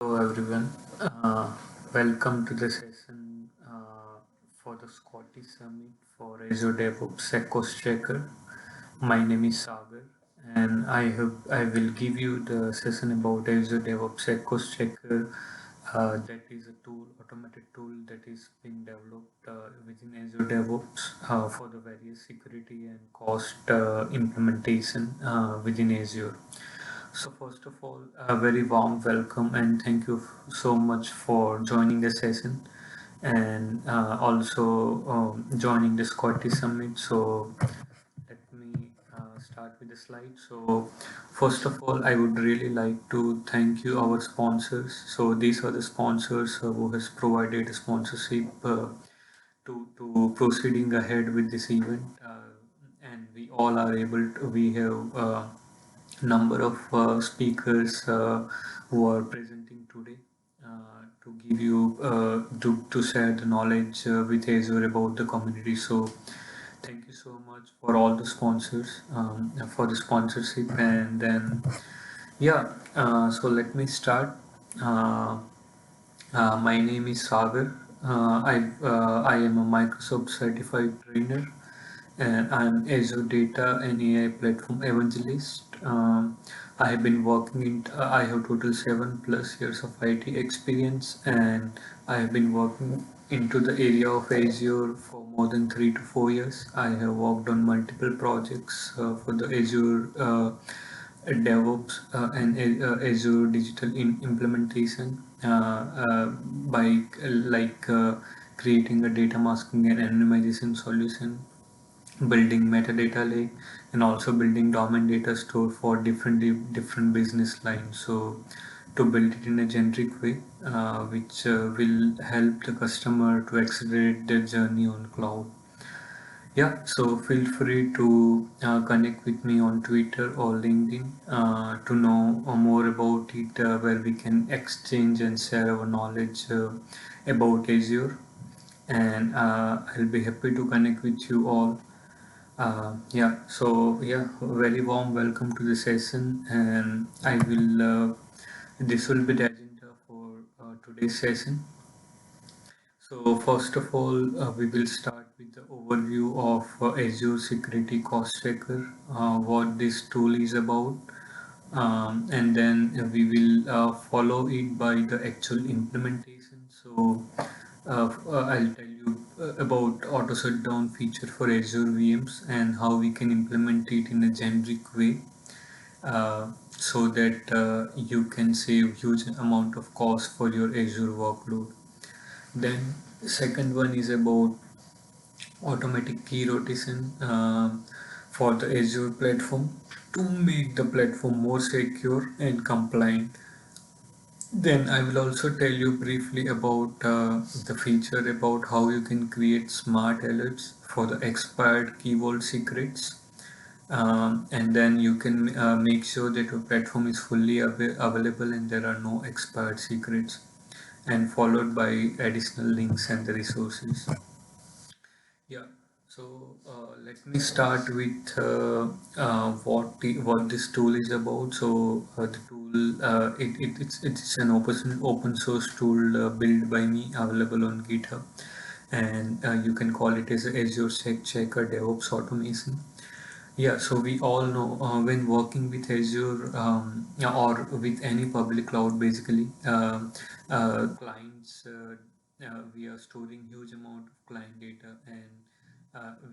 Hello everyone. Welcome to the session for the Scottish Summit for Azure DevOps Ecos Tracker. My name is Sagar, and I will give you the session about Azure DevOps Ecos Tracker. That is a tool, automated tool that is being developed within Azure DevOps for the various security and cost implementation within Azure. So first of all, a very warm welcome and thank you so much for joining the session and also joining the Scottish Summit. So let me start with the slide. So first of all, I would really like to thank you our sponsors. So these are the sponsors who has provided sponsorship to proceeding ahead with this event. And we all are able to, we have number of speakers who are presenting today to give you to share the knowledge with Azure about the community. So thank you so much for all the sponsors for the sponsorship. And then yeah, so let me start. Uh, my name is Sagar. I am a Microsoft certified trainer and I'm Azure Data and AI Platform Evangelist. I have been working in, I have total 7+ years of IT experience, and I have been working into the area of Azure for more than 3 to 4 years. I have worked on multiple projects for the Azure DevOps and Azure digital implementation by creating a data masking and anonymization solution, building metadata lake, and also building domain data store for different business lines. So to build it in a generic way, which will help the customer to accelerate their journey on cloud. Yeah, so feel free to connect with me on Twitter or LinkedIn to know more about it, where we can exchange and share our knowledge about Azure. And I'll be happy to connect with you all. Yeah, very warm welcome to the session, and I will. This will be the agenda for today's session. So first of all, we will start with the overview of Azure Security Cost Checker, what this tool is about, and then we will follow it by the actual implementation. So I'll tell you about auto shutdown feature for Azure VMs and how we can implement it in a generic way, so that you can save huge amount of cost for your Azure workload. Then second one is about automatic key rotation for the Azure platform to make the platform more secure and compliant. Then I will also tell you briefly about the feature about how you can create smart alerts for the expired keyword secrets. And then you can make sure that your platform is fully available and there are no expired secrets, and followed by additional links and the resources. Yeah, so let me start with what this tool is about. So the tool it's an open source tool built by me, available on GitHub, and you can call it as Azure Sec Checker DevOps Automation. Yeah, so we all know when working with Azure or with any public cloud, basically, clients, we are storing huge amount of client data, and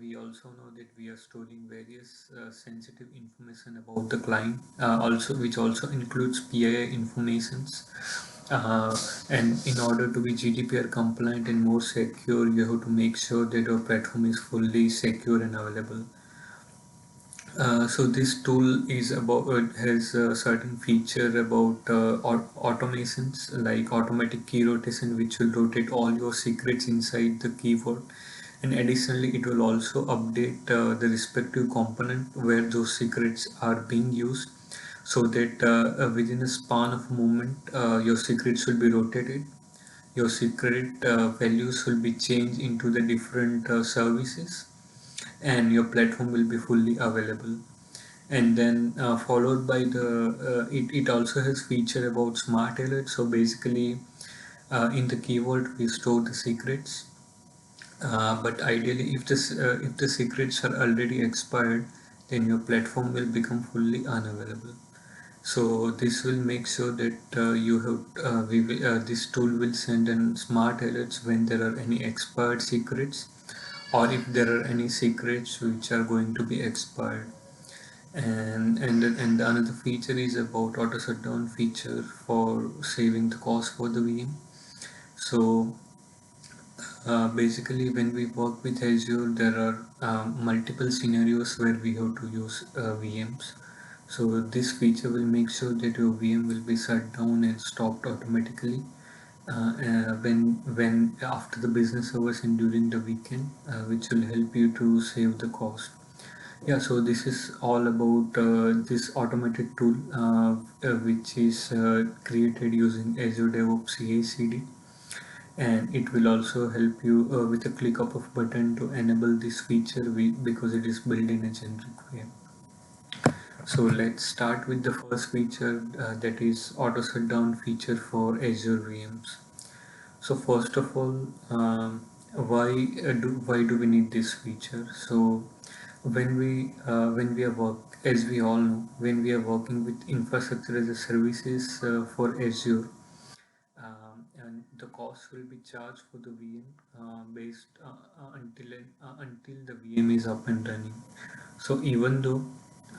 we also know that we are storing various sensitive information about the client, also which also includes PII informations. Uh, and in order to be GDPR compliant and more secure, you have to make sure that your platform is fully secure and available. So this tool is about has a certain feature about automations like automatic key rotation, which will rotate all your secrets inside the keyword, and additionally it will also update the respective component where those secrets are being used, so that within a span of a moment your secrets will be rotated, your secret values will be changed into the different services, and your platform will be fully available. and then followed by it also has feature about smart alert. So basically in the key vault we store the secrets, but ideally if the secrets are already expired, then your platform will become fully unavailable. So this will make sure that you have this tool will send in smart alerts when there are any expired secrets, or if there are any secrets which are going to be expired. And another feature is about auto shutdown feature for saving the cost for the VM. So basically, when we work with Azure, there are multiple scenarios where we have to use VMs. So this feature will make sure that your VM will be shut down and stopped automatically when after the business hours and during the weekend, which will help you to save the cost. Yeah, so this is all about this automated tool which is created using Azure DevOps CI/CD, and it will also help you with a click of a button to enable this feature because it is built in a generic way. So let's start with the first feature, that is auto shutdown feature for Azure VMs. So first of all, why do we need this feature? So when we are as we all know, when we are working with infrastructure as a services for Azure, and the cost will be charged for the VM based until the VM is up and running. So even though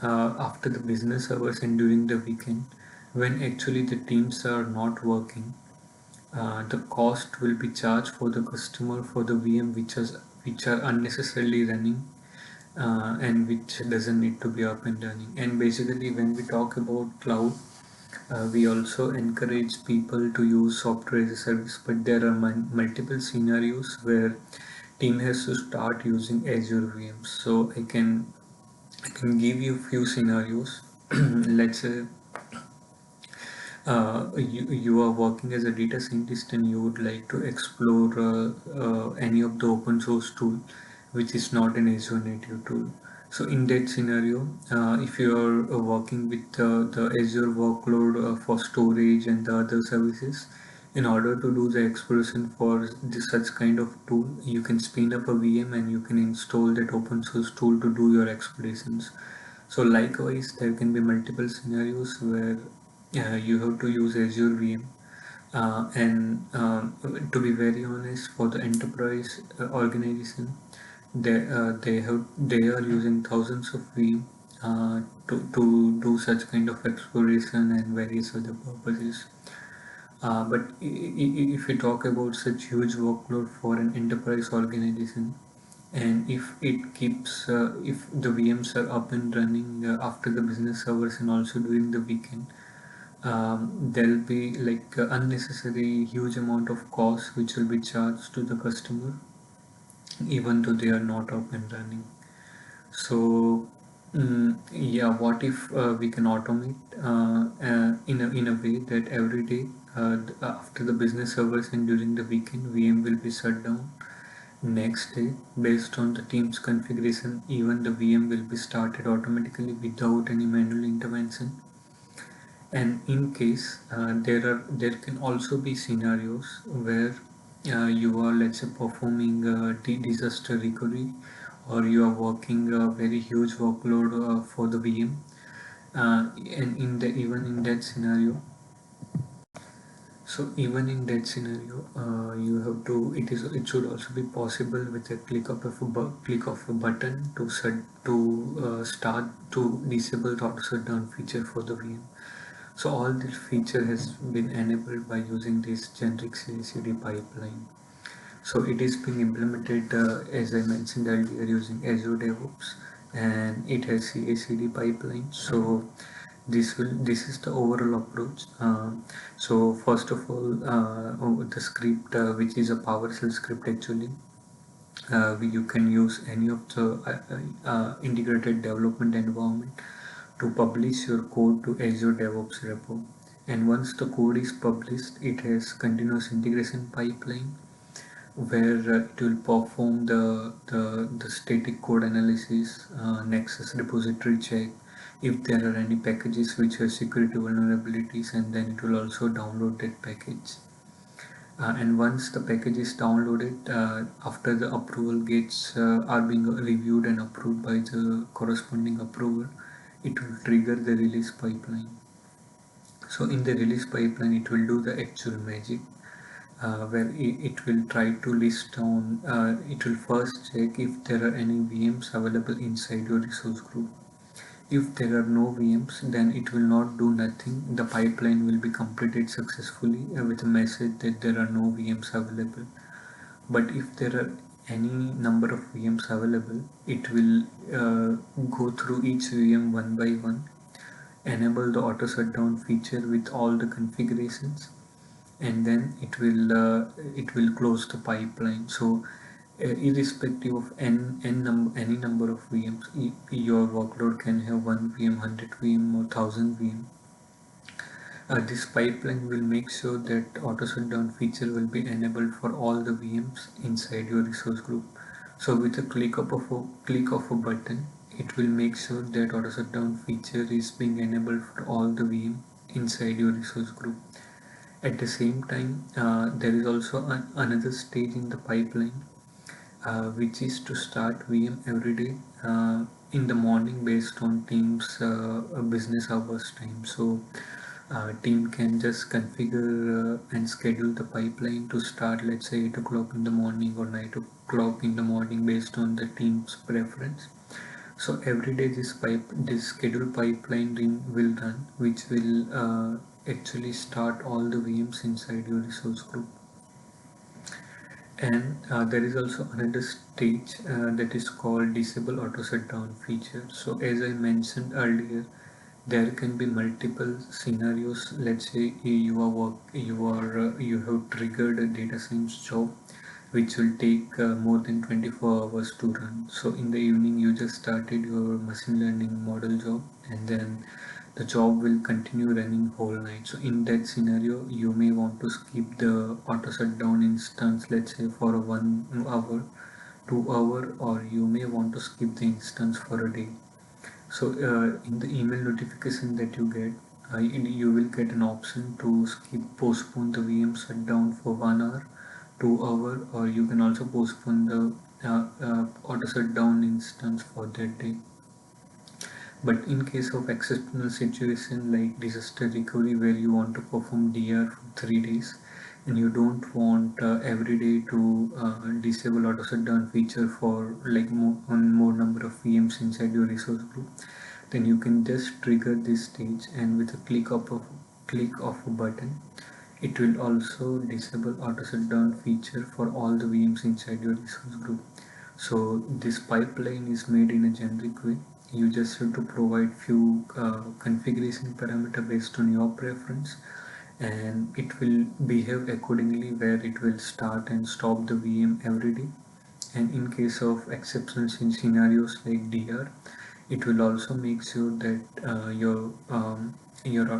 after the business hours and during the weekend, when actually the teams are not working, the cost will be charged for the customer for the VM which are unnecessarily running and which doesn't need to be up and running. And basically, when we talk about cloud, we also encourage people to use software as a service, but there are multiple scenarios where team has to start using Azure VMs. So I can give you a few scenarios. Let's say you are working as a data scientist and you would like to explore any of the open source tool which is not an Azure native tool. So in that scenario, if you are working with the Azure workload for storage and the other services, in order to do the exploration for such kind of tool, you can spin up a VM and you can install that open source tool to do your explorations. So likewise, there can be multiple scenarios where you have to use Azure VM. And to be very honest, for the enterprise organization, they are using thousands of VM to do such kind of exploration and various other purposes. But if we talk about such huge workload for an enterprise organization, and if the VMs are up and running after the business hours and also during the weekend, there'll be like unnecessary huge amount of cost which will be charged to the customer even though they are not up and running. So yeah, what if we can automate in a way that every day after the business hours and during the weekend, VM will be shut down. Next day, based on the team's configuration, even the VM will be started automatically without any manual intervention. And in case there can also be scenarios where you are, let's say, performing disaster recovery, or you are working a very huge workload for the VM, and in the even in that scenario, so even in that scenario, you have to. It should also be possible with a click of a button to set to start to disable the auto shutdown feature for the VM. So all this feature has been enabled by using this generic CI/CD pipeline. So it is being implemented as I mentioned earlier using Azure DevOps, and it has CI/CD pipeline. So this is the overall approach. So first of all, the script which is a PowerShell script actually. You can use any of the integrated development environment to publish your code to Azure DevOps repo. And once the code is published, it has continuous integration pipeline where it will perform the static code analysis, Nexus repository check, if there are any packages which have security vulnerabilities, and then it will also download that package. And once the package is downloaded, after the approval gates are being reviewed and approved by the corresponding approver, it will trigger the release pipeline. So in the release pipeline, it will do the actual magic, where it will try to list down, it will first check if there are any VMs available inside your resource group. If there are no VMs, then it will not do nothing. The pipeline will be completed successfully with a message that there are no VMs available. But if there are any number of VMs available, it will go through each VM one by one, enable the auto shutdown feature with all the configurations, and then it will close the pipeline. So irrespective of any number of VMs, your workload can have 1 VM, 100 VM, or 1000 VM. This pipeline will make sure that auto shutdown feature will be enabled for all the VMs inside your resource group. So with a click of a button, it will make sure that auto shutdown feature is being enabled for all the VM inside your resource group. At the same time, there is also another stage in the pipeline, which is to start VM every day in the morning based on team's business hours time. So team can just configure and schedule the pipeline to start, let's say 8 o'clock in the morning or 9 o'clock in the morning based on the team's preference. So every day this scheduled pipeline will run, which will actually start all the VMs inside your resource group. And there is also another stage that is called disable auto shutdown feature. So as I mentioned earlier, there can be multiple scenarios. Let's say you have triggered a data science job which will take more than 24 hours to run. So in the evening you just started your machine learning model job, and then the job will continue running whole night. So in that scenario, you may want to skip the auto shutdown instance, let's say for a 1 hour, 2 hour, or you may want to skip the instance for a day. So in the email notification that you get, you will get an option to postpone the VM shutdown for 1 hour, 2 hour, or you can also postpone the auto shutdown instance for that day. But in case of exceptional situation like disaster recovery, where you want to perform DR for 3 days, and you don't want every day to disable auto shutdown feature for like more number of VMs inside your resource group, then you can just trigger this stage, and with a click of a button, it will also disable auto shutdown feature for all the VMs inside your resource group. So this pipeline is made in a generic way. You just have to provide few configuration parameter based on your preference, and it will behave accordingly, where it will start and stop the VM every day. And in case of exceptions in scenarios like DR, it will also make sure that your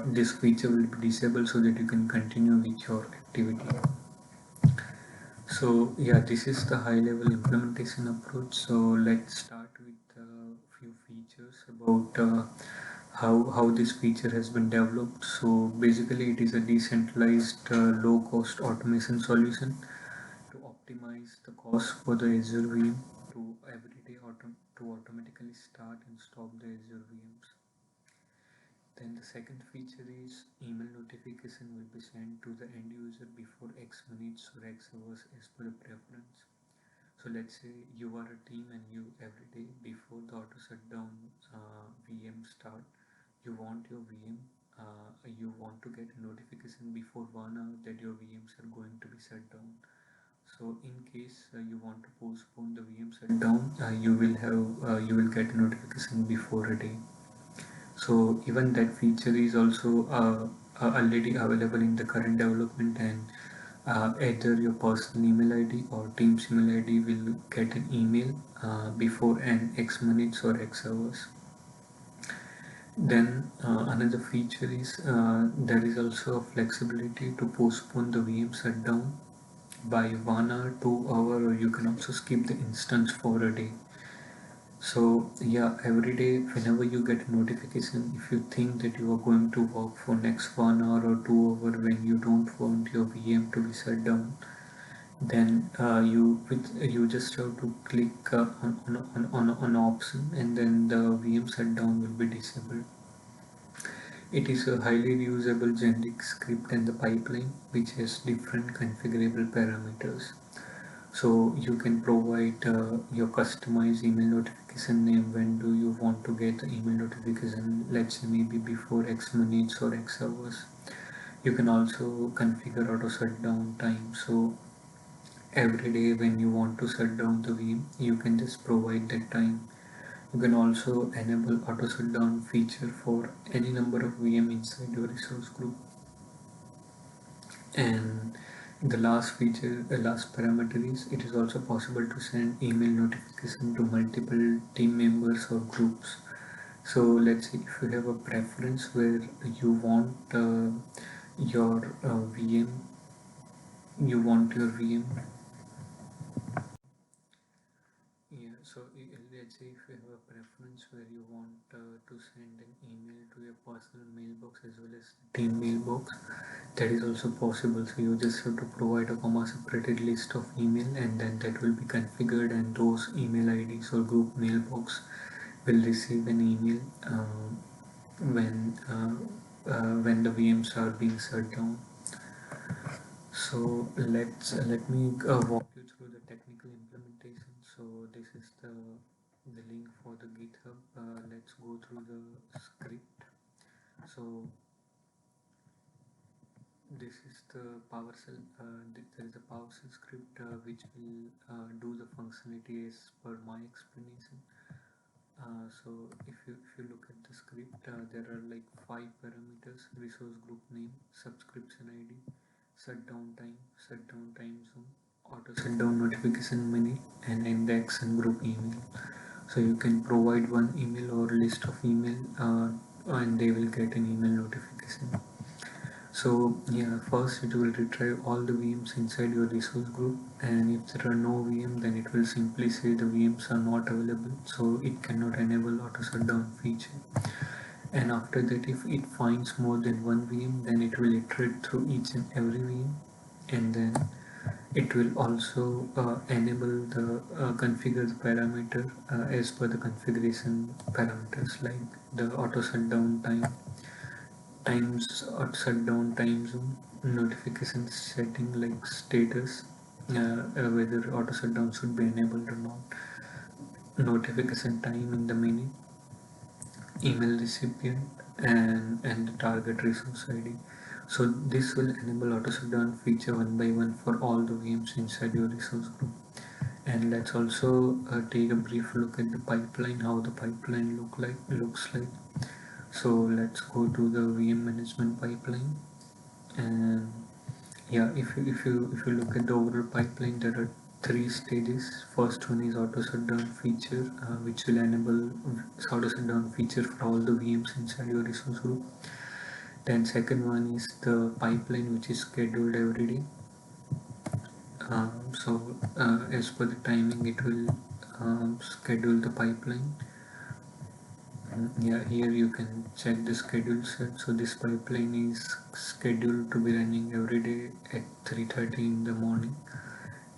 this feature will be disabled so that you can continue with your activity. So yeah, this is the high level implementation approach. So let's start with a few features about how this feature has been developed. So basically it is a decentralized low cost automation solution to optimize the cost for the Azure VM to everyday to automatically start and stop the Azure VMs. Then the second feature is email notification will be sent to the end user before X minutes or X hours as per the preference. So let's say you are a team, and you every day before the auto shutdown VM start, you want your VM, you want to get a notification before 1 hour that your VMs are going to be shut down. So in case you want to postpone the VM shutdown, you will get a notification before a day. So even that feature is also already available in the current development, and either your personal email ID or team's email ID will get an email before an X minutes or X hours. Then another feature is there is also a flexibility to postpone the VM shutdown by 1 hour, 2 hour, or you can also skip the instance for a day. So yeah, every day whenever you get a notification, if you think that you are going to work for next 1 hour or 2 hour when you don't want your VM to be shut down, then you just have to click on option, and then the VM shutdown will be disabled. It is a highly reusable generic script and the pipeline which has different configurable parameters. So you can provide your customized email notification name. When do you want to get the email notification? Let's say maybe before X minutes or X hours. You can also configure auto shutdown time. So every day when you want to shut down the VM, you can just provide that time. You can also enable auto shutdown feature for any number of VM inside your resource group. And the last feature, the last parameter is it is also possible to send email notification to multiple team members or groups. So let's say if you have a preference where you want your VM, you want your VM. Yeah, so let's say if you have a preference where you want to send an email to your personal mailbox as well as team mailbox, that is also possible. So you just have to provide a comma separated list of email, and then that will be configured, and those email IDs or group mailbox will receive an email when when the VMs are being shut down. So let me walk you through the technical implementation. So this is the link for the GitHub. Let's go through the script. So this is the PowerShell. There is a PowerShell script which will do the functionality as per my explanation. So if you look at the script, there are like 5 parameters: resource group name, subscription ID, shutdown time zone, auto shutdown notification minute, and index and group email. So you can provide one email or list of email, and they will get an email notification. So yeah, first it will retrieve all the VMs inside your resource group, and if there are no VM, then it will simply say the VMs are not available, so it cannot enable auto shutdown feature. And after that, if it finds more than one VM, then it will iterate through each and every VM, and then it will also enable the configure the parameter as per the configuration parameters, like the auto shutdown times or shutdown time zone, notification setting like status, whether auto shutdown should be enabled or not, notification time in the minute, email recipient, and the target resource ID. So this will enable auto shutdown feature one by one for all the VMs inside your resource group. And let's also take a brief look at the pipeline, how the pipeline looks like. So let's go to the VM management pipeline. And yeah, if you look at the overall pipeline, there are 3 stages. First one is auto shutdown feature, which will enable auto shutdown feature for all the VMs inside your resource group. Then second one is the pipeline, which is scheduled every day. As per the timing, it will schedule the pipeline. Yeah, here you can check the schedule set. So this pipeline is scheduled to be running every day at 3:30 in the morning,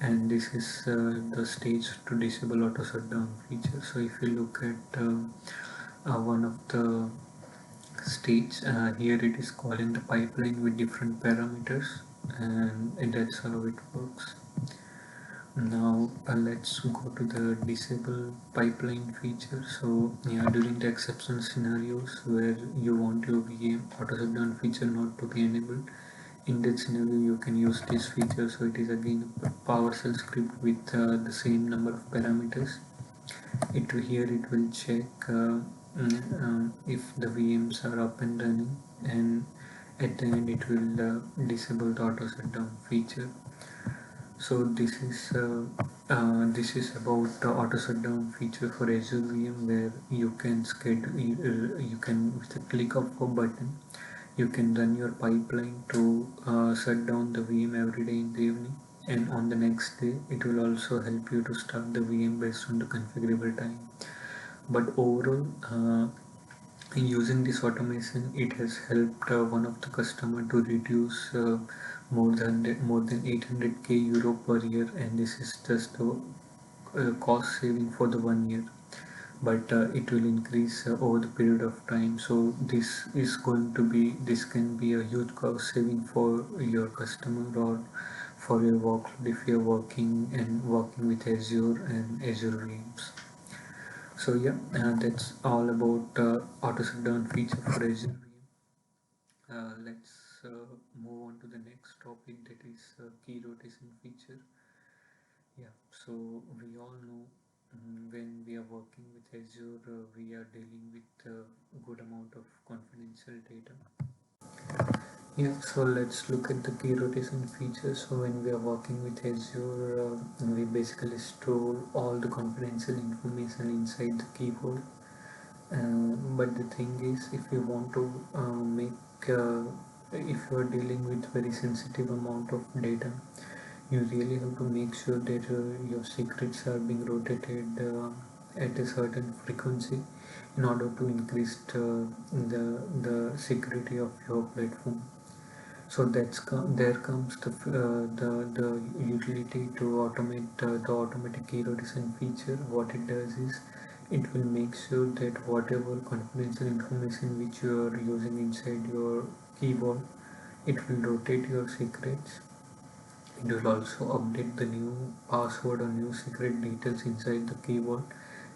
and this is the stage to disable auto shutdown feature. So if you look at one of the stage, here it is calling the pipeline with different parameters, and that's how it works. Now let's go to the disable pipeline feature. So yeah, during the exceptional scenarios where you want your VM auto shutdown feature not to be enabled, in that scenario you can use this feature. So it is again a PowerShell script with the same number of parameters. It will check if the VMs are up and running, and at the end it will disable the auto shutdown feature. So this is about the auto shutdown feature for Azure VM, where you can schedule you can, with a click of a button, you can run your pipeline to shut down the VM every day in the evening, and on the next day it will also help you to start the VM based on the configurable time. But overall, using this automation, it has helped one of the customer to reduce more than 800k euro per year, and this is just the cost saving for the 1 year. But it will increase over the period of time. So this can be a huge cost saving for your customer or for your workload if you're working with Azure and Azure VMs. So yeah, that's all about auto shutdown feature for Azure VM. Let's move on to the next topic, that is key rotation feature. Yeah, so we all know, when we are working with Azure, we are dealing with a good amount of confidential data. Yeah, so let's look at the key rotation features. So when we are working with Azure, we basically store all the confidential information inside the keyboard. But the thing is, if you want to if you are dealing with very sensitive amount of data, you really have to make sure that your secrets are being rotated at a certain frequency in order to increase the security of your platform. So there comes the utility to automate the automatic key rotation feature. What it does is, it will make sure that whatever confidential information which you are using inside your keyboard, it will rotate your secrets. It will also update the new password or new secret details inside the keyboard,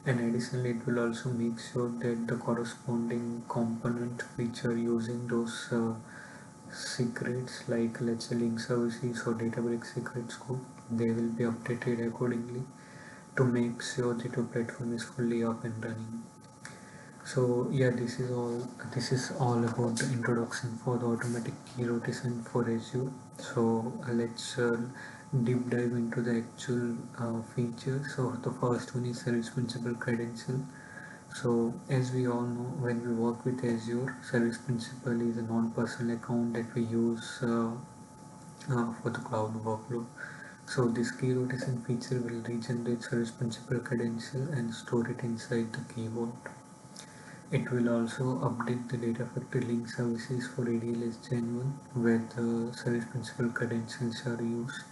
and additionally it will also make sure that the corresponding component which are using those secrets, like let's say link services or Databricks secret scope, they will be updated accordingly to make sure that your platform is fully up and running. So yeah, this is all about the introduction for the automatic key rotation for Azure. So let's deep dive into the actual features. So the first one is the responsible credential. So as we all know, when we work with Azure, Service Principal is a non-personal account that we use for the cloud workload. So this key rotation feature will regenerate Service Principal credential and store it inside the keyboard. It will also update the Data Factory link services for ADLS Gen 1 where the Service Principal credentials are used.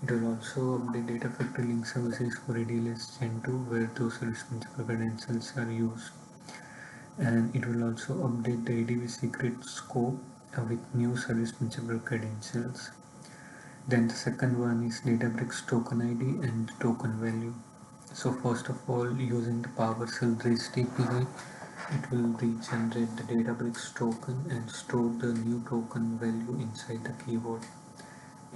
It will also update Data Factory link services for ADLS Gen 2 where those Service Principal credentials are used. And it will also update the ADV secret scope with new Service Principal credentials. Then the second one is Databricks token ID and token value. So first of all, using the PowerShell REST API, it will regenerate the Databricks token and store the new token value inside the keyboard.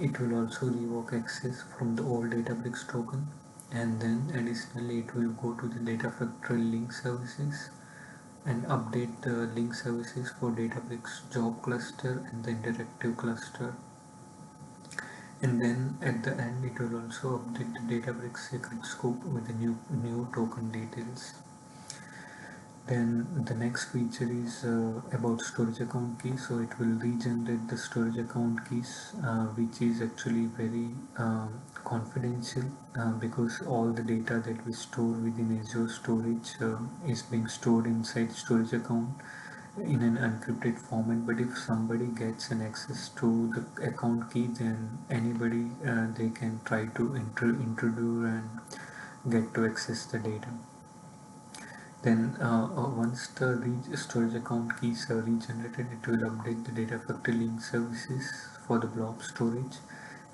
It will also revoke access from the old Databricks token, and then additionally it will go to the Data Factory link services and update the link services for Databricks job cluster and the interactive cluster. And then at the end it will also update the Databricks secret scope with the new token details. Then the next feature is about storage account keys. So it will regenerate the storage account keys, which is actually very confidential, because all the data that we store within Azure storage is being stored inside storage account in an encrypted format. But if somebody gets an access to the account key, then anybody they can try to introduce and get to access the data. Then once the storage account keys are regenerated, it will update the Data Factory link services for the blob storage,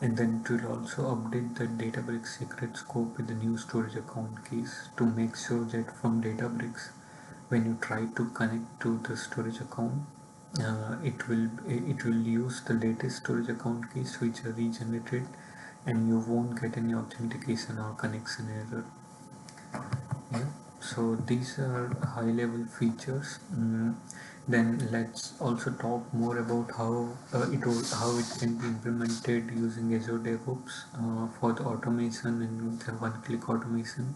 and then it will also update the Databricks secret scope with the new storage account keys to make sure that from Databricks, when you try to connect to the storage account, it will use the latest storage account keys which are regenerated, and you won't get any authentication or connection error. Yeah, so these are high level features. Then let's also talk more about how it can be implemented using Azure DevOps for the automation and the one-click automation.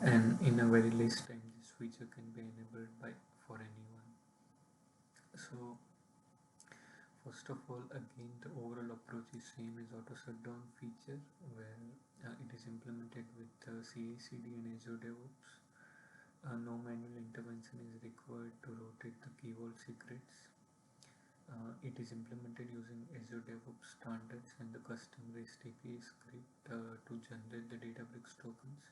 And in a very less time, this feature can be enabled by for anyone. So first of all, again, the overall approach is same as auto shutdown feature, where it is implemented with CI/CD and Azure DevOps. No manual intervention is required to rotate the key vault secrets. It is implemented using Azure DevOps standards and the custom REST API script to generate the Databricks tokens.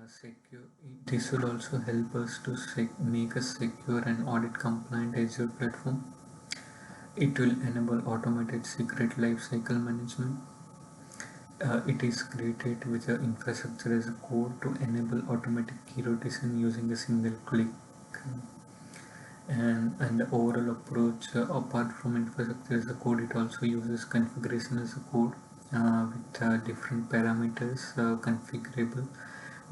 Secure. This will also help us to make a secure and audit compliant Azure platform. It will enable automated secret lifecycle management. It is created with the infrastructure as a code to enable automatic key rotation using a single click. And the overall approach, apart from infrastructure as a code, it also uses configuration as a code with different parameters configurable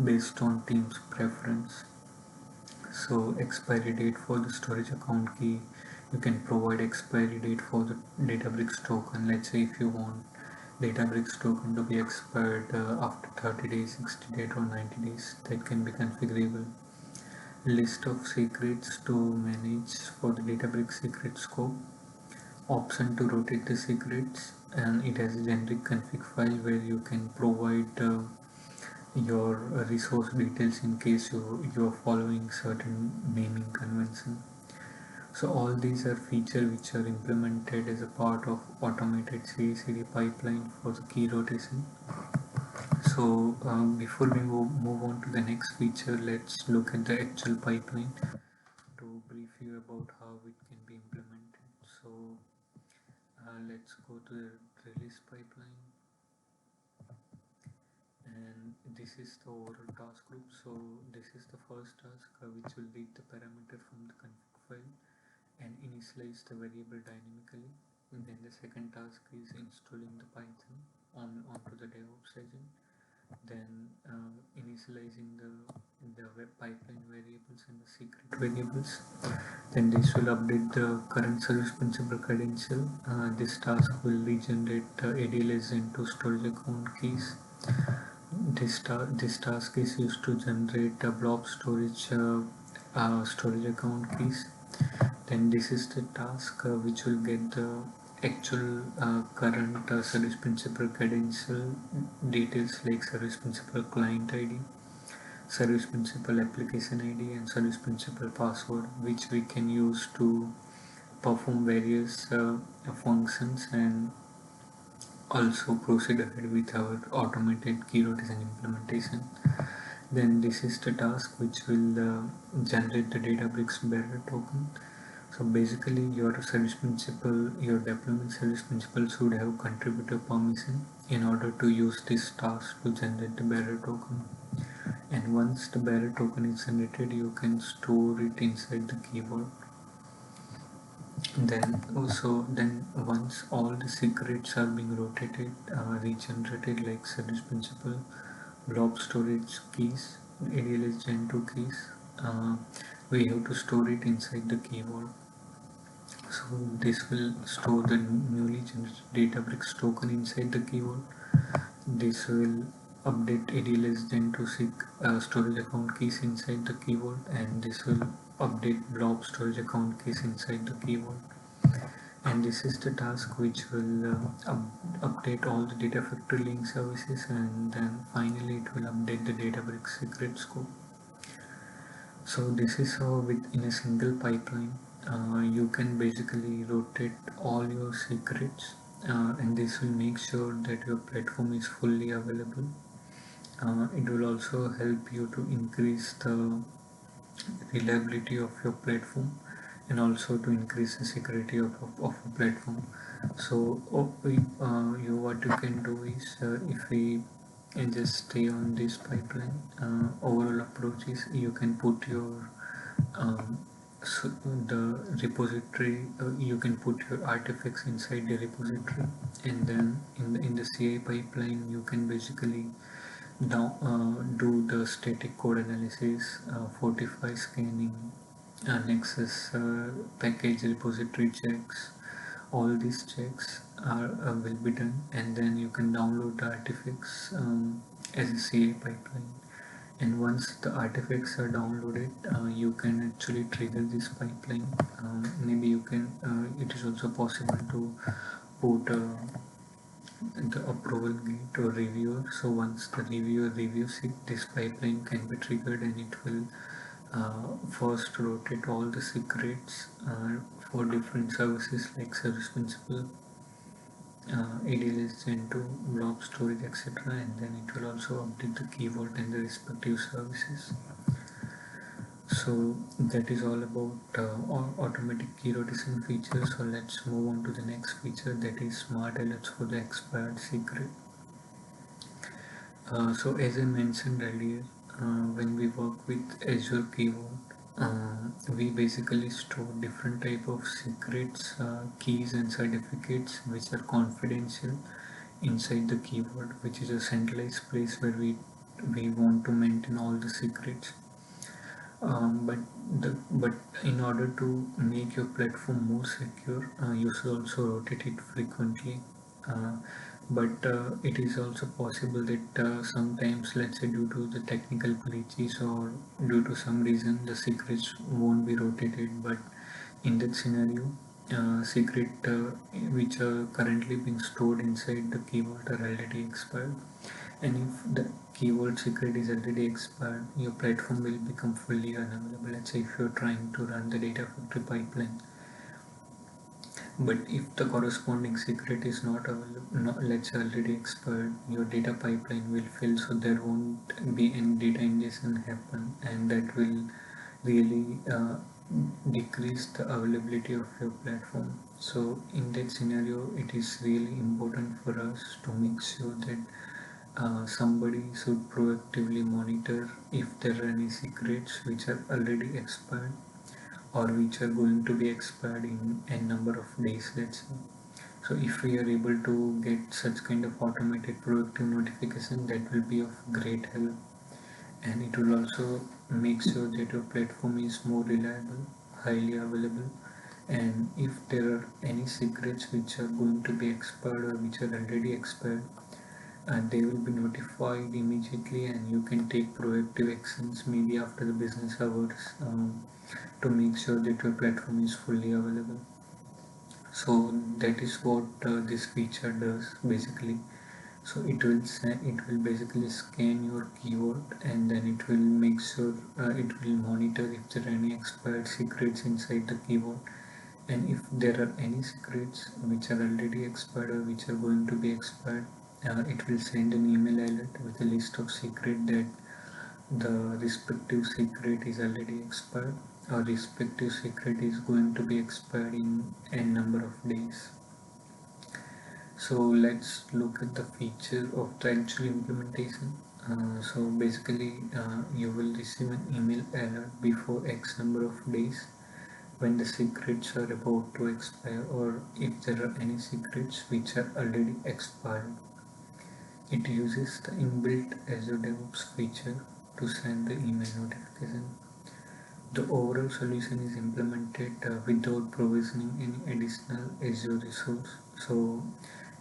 based on team's preference. So expiry date for the storage account key, you can provide expiry date for the Databricks token. Let's say if you want Databricks token to be expired after 30 days, 60 days or 90 days, that can be configurable. List of secrets to manage for the Databricks secret scope. Option to rotate the secrets, and it has a generic config file where you can provide your resource details in case you are following certain naming convention. So all these are features which are implemented as a part of automated CI/CD pipeline for the key rotation. So before we move on to the next feature, let's look at the actual pipeline to brief you about how it can be implemented. So let's go to the release pipeline, and this is the overall task group. So this is the first task which will read the parameter from the config file and initialize the variable dynamically. And then the second task is installing the Python onto the DevOps agent. Then initializing the web pipeline variables and the secret variables. Then this will update the current service principal credential. This task will regenerate ADLS into storage account keys. This task is used to generate blob storage account keys. Then this is the task which will get the actual current service principal credential details like service principal client ID, service principal application ID, and service principal password, which we can use to perform various functions and also proceed ahead with our automated key rotation implementation. Then this is the task which will generate the Databricks bearer token. So basically your service principal, your deployment service principal should have contributor permission in order to use this task to generate the bearer token. And once the bearer token is generated, you can store it inside the key vault. Then once all the secrets are being rotated, regenerated like service principal, blob storage keys, ADLS Gen 2 keys, we have to store it inside the key vault. So this will store the newly generated Databricks token inside the key vault. This will update ADLS Gen 2 storage account keys inside the key vault, and this will update blob storage account keys inside the key vault. And this is the task which will update all the data factory link services, and then finally it will update the Databricks secret scope. So this is how in a single pipeline you can basically rotate all your secrets, and this will make sure that your platform is fully available. It will also help you to increase the reliability of your platform and also to increase the security of a platform. So what you can do is if we just stay on this pipeline, overall approach is you can put your um, so the repository, you can put your artifacts inside the repository, and then in the CI pipeline you can basically now do the static code analysis, fortify scanning, Nexus package repository checks. All these checks are will be done, and then you can download the artifacts as a CI pipeline. And once the artifacts are downloaded, you can actually trigger this pipeline. Maybe it is also possible to put the approval observable gate or reviewer. So once the reviewer reviews it, this pipeline can be triggered and it will first rotate all the secrets for different services like service principal, ADLS Gen 2, blob storage, etc. And then it will also update the Key Vault and the respective services. So that is all about automatic key rotation features. So let's move on to the next feature, that is smart alerts for the expired secret. So as I mentioned earlier, when we work with Azure Key Vault, we basically store different type of secrets, keys and certificates which are confidential inside the Key Vault, which is a centralized place where we want to maintain all the secrets. But in order to make your platform more secure, you should also rotate it frequently. Uh, but it is also possible that sometimes, let's say due to the technical glitches or due to some reason, the secrets won't be rotated. But in that scenario, secret which are currently being stored inside the Key Vault are already expired, and if the Key Vault secret is already expired, your platform will become fully unavailable. Let's say if you're trying to run the data factory pipeline, but if the corresponding secret is not available, let's say already expired, your data pipeline will fail, so there won't be any data ingestion happen, and that will really decrease the availability of your platform. So in that scenario, it is really important for us to make sure that somebody should proactively monitor if there are any secrets which are already expired or which are going to be expired in a number of days, let's say. So if we are able to get such kind of automated proactive notification, that will be of great help, and it will also make sure that your platform is more reliable, highly available, and if there are any secrets which are going to be expired or which are already expired, and they will be notified immediately, and you can take proactive actions maybe after the business hours, to make sure that your platform is fully available. So that is what this feature does basically. So it will basically scan your Key Vault, and then it will make sure, it will monitor if there are any expired secrets inside the Key Vault, and if there are any secrets which are already expired or which are going to be expired, it will send an email alert with a list of secret that the respective secret is already expired or respective secret is going to be expired in a number of days. So let's look at the feature of the actual implementation. So basically, you will receive an email alert before X number of days when the secrets are about to expire, or if there are any secrets which are already expired. It uses the inbuilt Azure DevOps feature to send the email notification. The overall solution is implemented without provisioning any additional Azure resource. So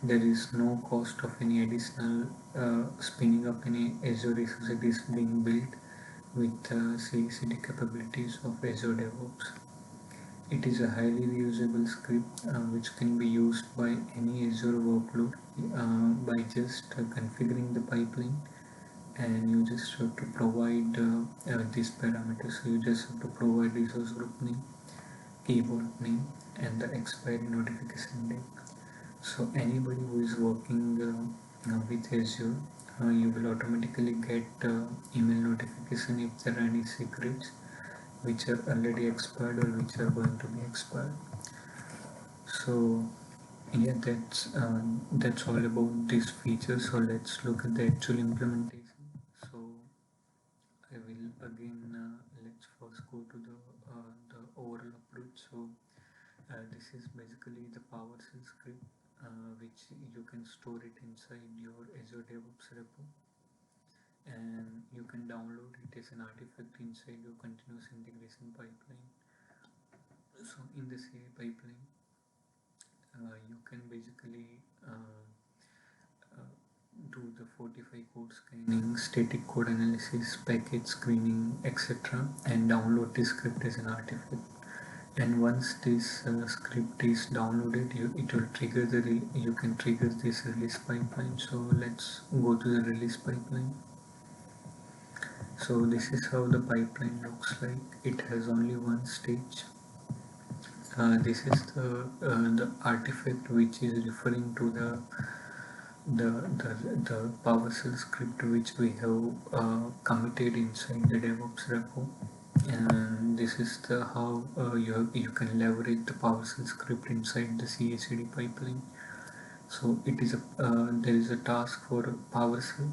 there is no cost of any additional spinning up any Azure resource. It is being built with CI/CD capabilities of Azure DevOps. It is a highly reusable script which can be used by any Azure workload by just configuring the pipeline, and you just have to provide these parameters. So you just have to provide resource group name, Key Vault name, and the expiry notification date. So anybody who is working with Azure, you will automatically get email notification if there are any secrets which are already expired or which are going to be expired. So yeah, that's all about this feature. So let's look at the actual implementation. So I will again, let's first go to the overall approach. So this is basically the PowerShell script, which you can store it inside your Azure DevOps repo, and you can download it as an artifact inside your continuous integration pipeline. So in the CI pipeline, you can basically uh, do the 45 code scanning, static code analysis, package screening, etc., and download the script as an artifact. And once this script is downloaded, it will trigger you can trigger this release pipeline. So let's go to the release pipeline. So this is how the pipeline looks like. It has only one stage. This is the artifact which is referring to the the PowerShell script which we have committed inside the DevOps repo. And this is the how you can leverage the PowerShell script inside the CI/CD pipeline. So it is a there is a task for PowerShell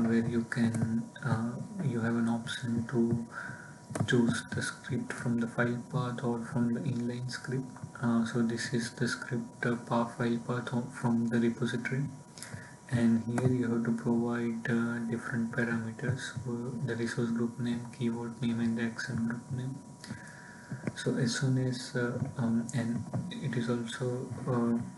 where you have an option to choose the script from the file path or from the inline script. So this is the script file path from the repository, and here you have to provide different parameters for the resource group name, keyword name, and the action group name. So as soon as and it is also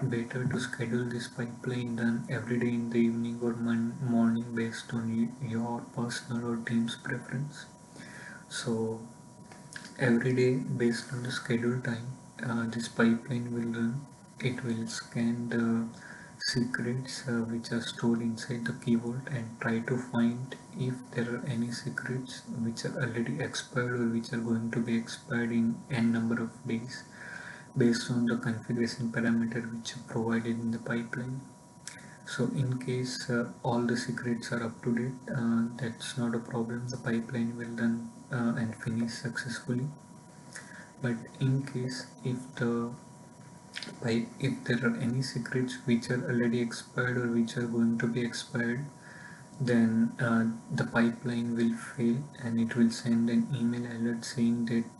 better to schedule this pipeline done every day in the evening or morning based on your personal or team's preference. So every day based on the schedule time, this pipeline will run. It will scan the secrets which are stored inside the key vault and try to find if there are any secrets which are already expired or which are going to be expired in n number of days based on the configuration parameter which are provided in the pipeline. So in case all the secrets are up to date, that's not a problem. The pipeline will run and finish successfully. But in case if there are any secrets which are already expired or which are going to be expired, then the pipeline will fail and it will send an email alert saying that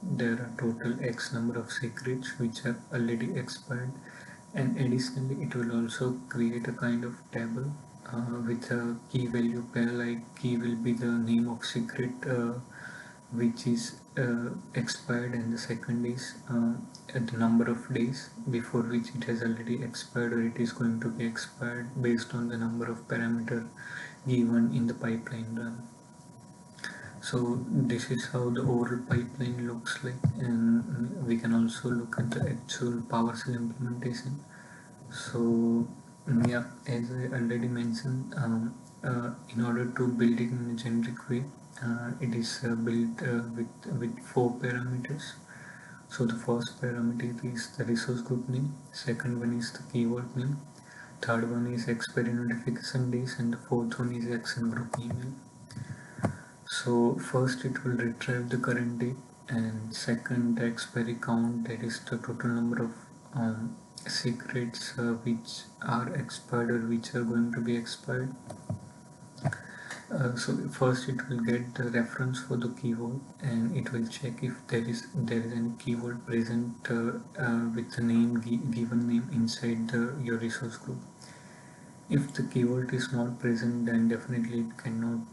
there are total X number of secrets which are already expired. And additionally, it will also create a kind of table with a key value pair, like key will be the name of secret which is expired, and the second is the number of days before which it has already expired or it is going to be expired based on the number of parameter given in the pipeline run. So this is how the overall pipeline looks like, and we can also look at the actual PowerShell implementation. So yeah, as I already mentioned, in order to build it in a generic way, it is built with 4 parameters. So the first parameter is the resource group name, second one is the keyword name, third one is expiry notification days, and the fourth one is action group email. So first it will retrieve the current date, and second the expiry count, that is the total number of secrets which are expired or which are going to be expired. So first it will get the reference for the keyword, and it will check if there is any keyword present with the name given name inside your resource group. If the keyword is not present, then definitely it cannot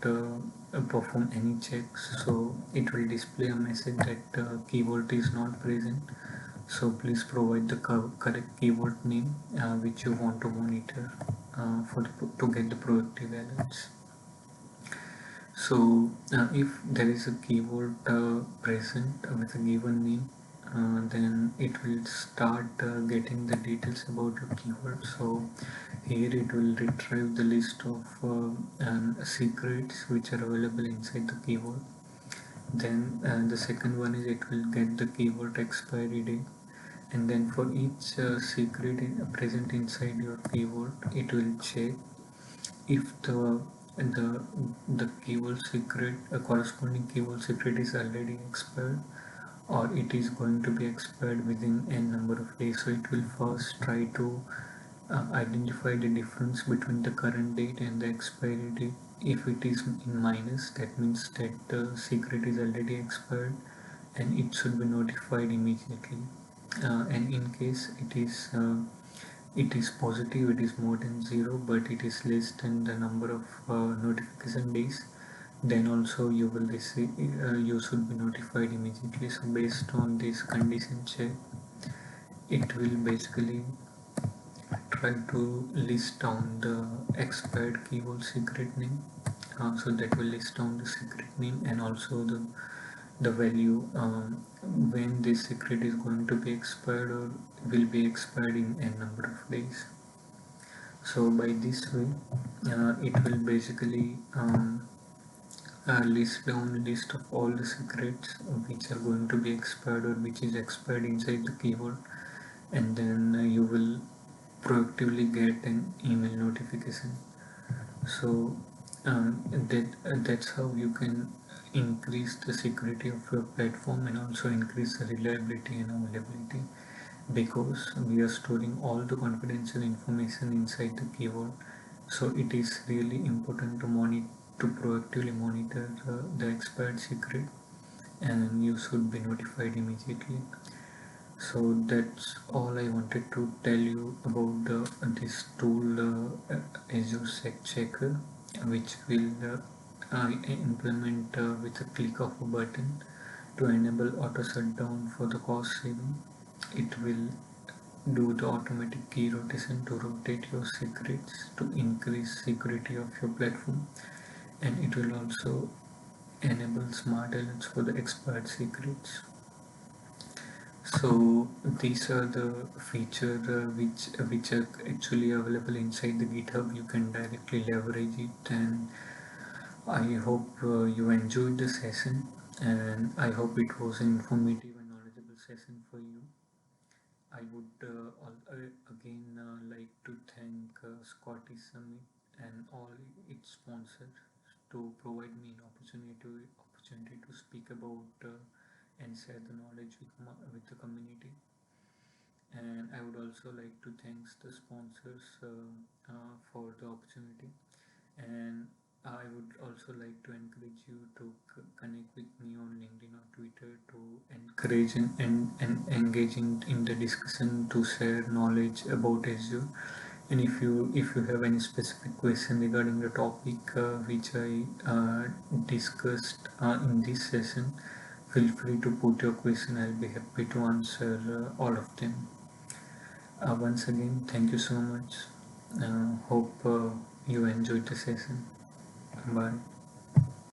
perform any checks. So it will display a message that keyword is not present. So please provide the correct keyword name which you want to monitor to get the productive alerts. So if there is a keyword present with a given name, then it will start getting the details about your keyword. So here it will retrieve the list of secrets which are available inside the keyword. Then the second one is it will get the keyword expiry date, and then for each secret present inside your keyword, it will check if the the keyword secret, a corresponding keyword secret, is already expired or it is going to be expired within n number of days. So it will first try to identify the difference between the current date and the expiry date. If it is in minus, that means that the secret is already expired and it should be notified immediately. And in case it is positive, it is more than 0, but it is less than the number of notification days, then also you will receive you should be notified immediately. So based on this condition check, it will basically try to list down the expired keyword secret name. So that will list down the secret name and also the the value when this secret is going to be expired or will be expired in a number of days. So by this way, it will basically list down list of all the secrets which are going to be expired or which is expired inside the keyword, and then you will proactively get an email notification. So that's how you can increase the security of your platform and also increase the reliability and availability, because we are storing all the confidential information inside the keyword. So it is really important to monitor, to proactively monitor the expired secret, and you should be notified immediately. So that's all I wanted to tell you about this tool, Azure Sec Checker, which will implement with a click of a button to enable auto shutdown for the cost saving. It will do the automatic key rotation to rotate your secrets to increase security of your platform, and it will also enable smart alerts for the expired secrets. So these are the features which are actually available inside the GitHub. You can directly leverage it, and I hope you enjoyed the session, and I hope it was an informative and knowledgeable session for you. I would again like to thank Scottish Summit and all its sponsors to provide me an opportunity to speak about and share the knowledge with the community. And I would also like to thank the sponsors for the opportunity. And I would also like to encourage you to connect with me on LinkedIn or Twitter to encourage and engaging in the discussion to share knowledge about Azure. And if you have any specific question regarding the topic which I discussed in this session, feel free to put your question. I'll be happy to answer all of them. Once again, thank you so much. Hope you enjoyed the session. Bye.